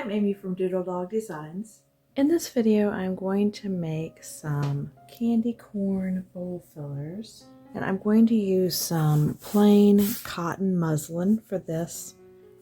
I'm Amy from Doodle Dog Designs. In this video, I'm going to make some candy corn bowl fillers. And I'm going to use some plain cotton muslin for this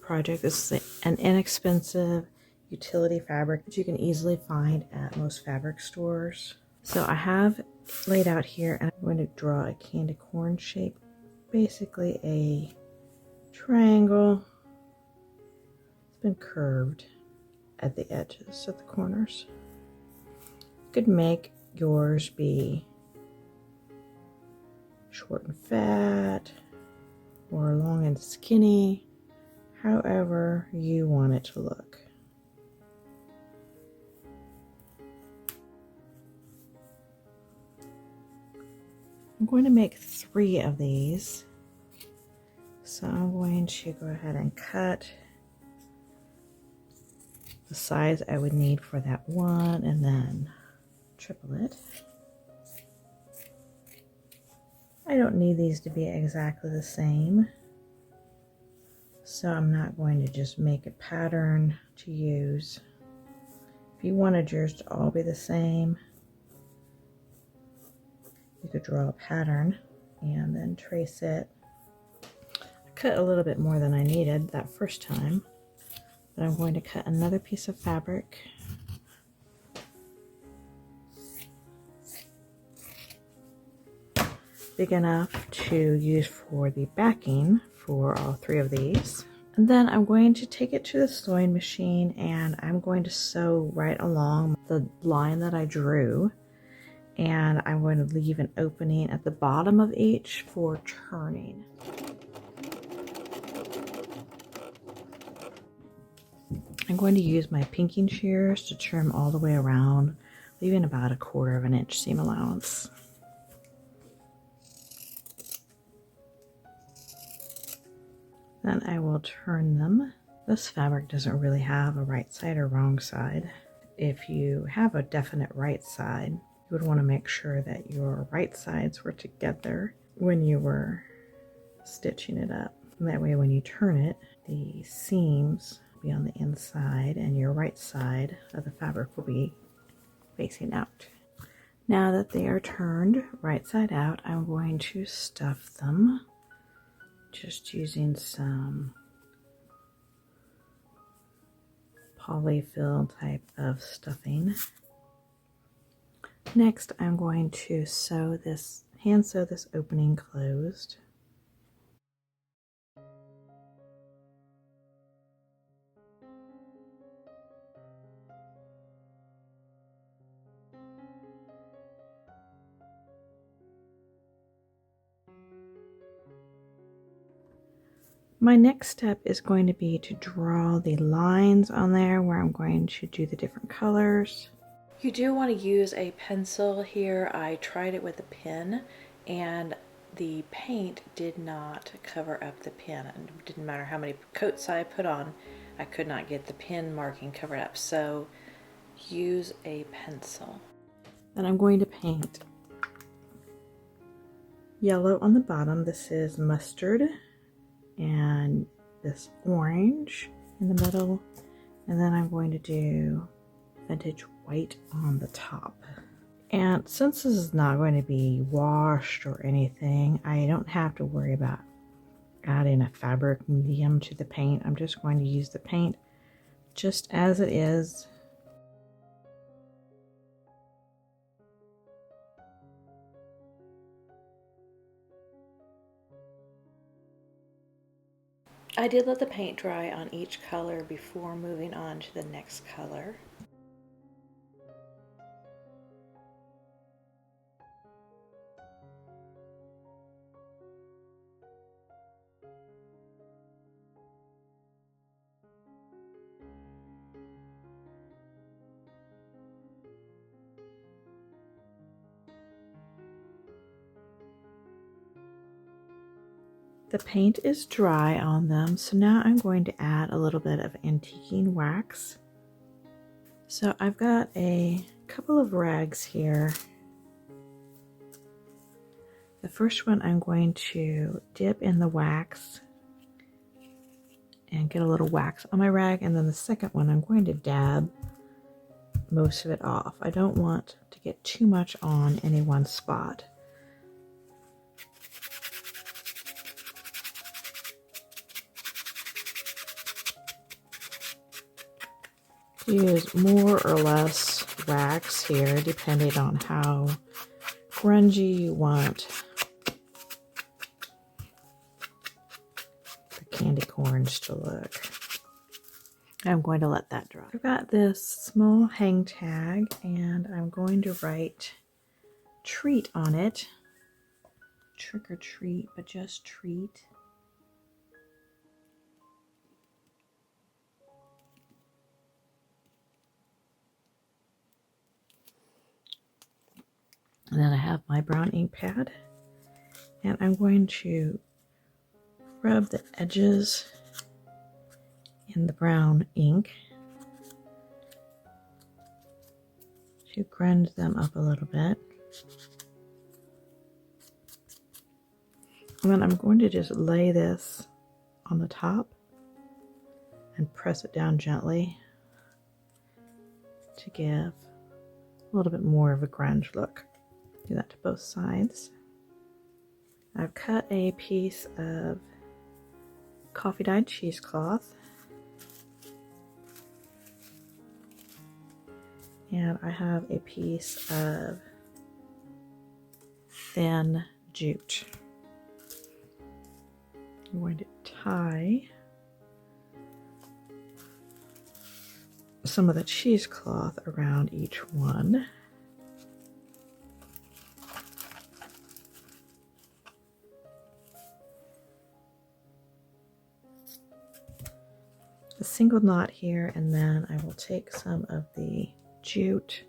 project. This is an inexpensive utility fabric that you can easily find at most fabric stores. So I have laid out here, and I'm going to draw a candy corn shape, basically a triangle. It's been curved at the edges, at the corners. You could make yours be short and fat, or long and skinny, however you want it to look. I'm going to make 3 of these, so I'm going to go ahead and cut the size I would need for that one and then triple it. I don't need these to be exactly the same, so I'm not going to just make a pattern to use. If you wanted yours to all be the same, you could draw a pattern and then trace it. I cut a little bit more than I needed that first time. But I'm going to cut another piece of fabric. Big enough to use for the backing for all 3 of these. And then I'm going to take it to the sewing machine, and I'm going to sew right along the line that I drew. And I'm going to leave an opening at the bottom of each for turning. I'm going to use my pinking shears to trim all the way around, leaving about 1/4 inch seam allowance. Then I will turn them. This fabric doesn't really have a right side or wrong side. If you have a definite right side, you would want to make sure that your right sides were together when you were stitching it up. And that way when you turn it, the seams be on the inside and your right side of the fabric will be facing out. Now that they are turned right side out, I'm going to stuff them, just using some polyfill type of stuffing. Next, I'm going to hand sew this opening closed. My next step is going to be to draw the lines on there where I'm going to do the different colors. You do want to use a pencil here. I tried it with a pen and the paint did not cover up the pen. It didn't matter how many coats I put on, I could not get the pen marking covered up. So use a pencil. Then I'm going to paint yellow on the bottom. This is mustard. And this orange in the middle, and then I'm going to do vintage white on the top. And since this is not going to be washed or anything, I don't have to worry about adding a fabric medium to the paint. I'm just going to use the paint just as it is. I did let the paint dry on each color before moving on to the next color. The paint is dry on them, so now I'm going to add a little bit of antiquing wax. So I've got a couple of rags here. The first one I'm going to dip in the wax and get a little wax on my rag, and then the second one I'm going to dab most of it off. I don't want to get too much on any one spot. Use more or less wax here depending on how grungy you want the candy corns to look. I'm going to let that dry. I've got this small hang tag and I'm going to write treat on it. Trick or treat, but just treat. And then I have my brown ink pad, and I'm going to rub the edges in the brown ink to grunge them up a little bit. And then I'm going to just lay this on the top and press it down gently to give a little bit more of a grunge look. Do that to both sides. I've cut a piece of coffee dyed cheesecloth, and I have a piece of thin jute. I'm going to tie some of the cheesecloth around each one. A single knot here, and then I will take some of the jute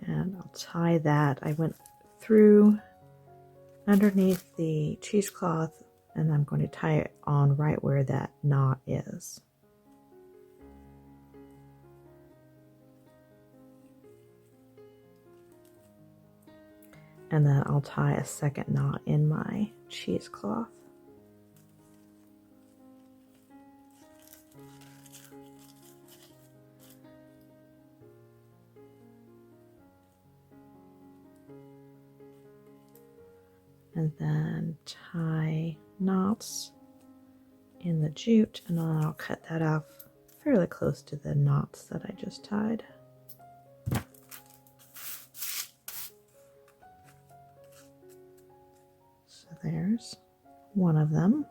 and I'll tie that. I went through underneath the cheesecloth, and I'm going to tie it on right where that knot is. And then I'll tie a second knot in my cheesecloth. And then tie knots in the jute, and then I'll cut that off fairly close to the knots that I just tied. So there's one of them.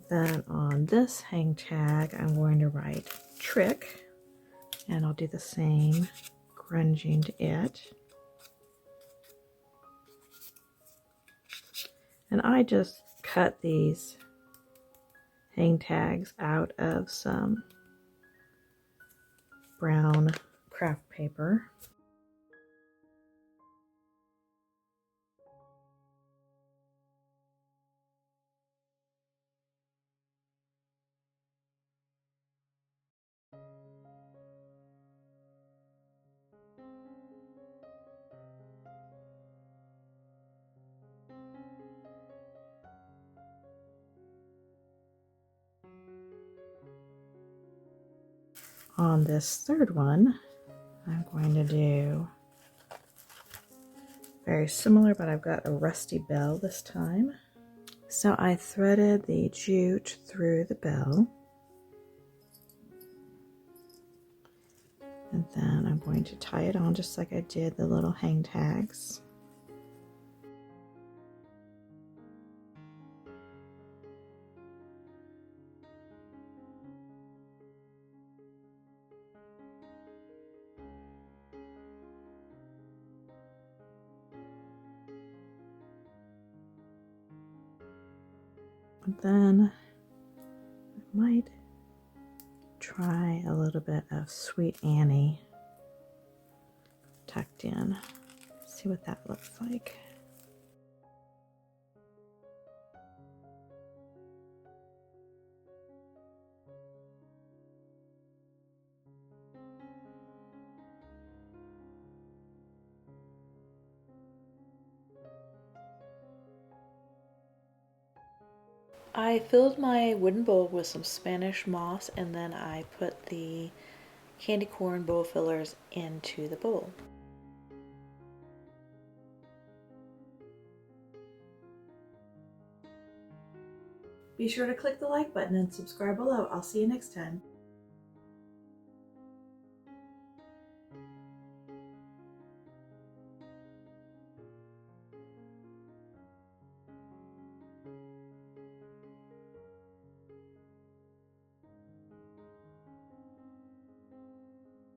Then on this hang tag, I'm going to write trick, and I'll do the same grunging to it. And I just cut these hang tags out of some brown craft paper. On this third one, I'm going to do very similar, but I've got a rusty bell this time. So I threaded the jute through the bell, and then I'm going to tie it on just like I did the little hang tags. Then I might try a little bit of Sweet Annie tucked in. See what that looks like. I filled my wooden bowl with some Spanish moss, and then I put the candy corn bowl fillers into the bowl. Be sure to click the like button and subscribe below. I'll see you next time.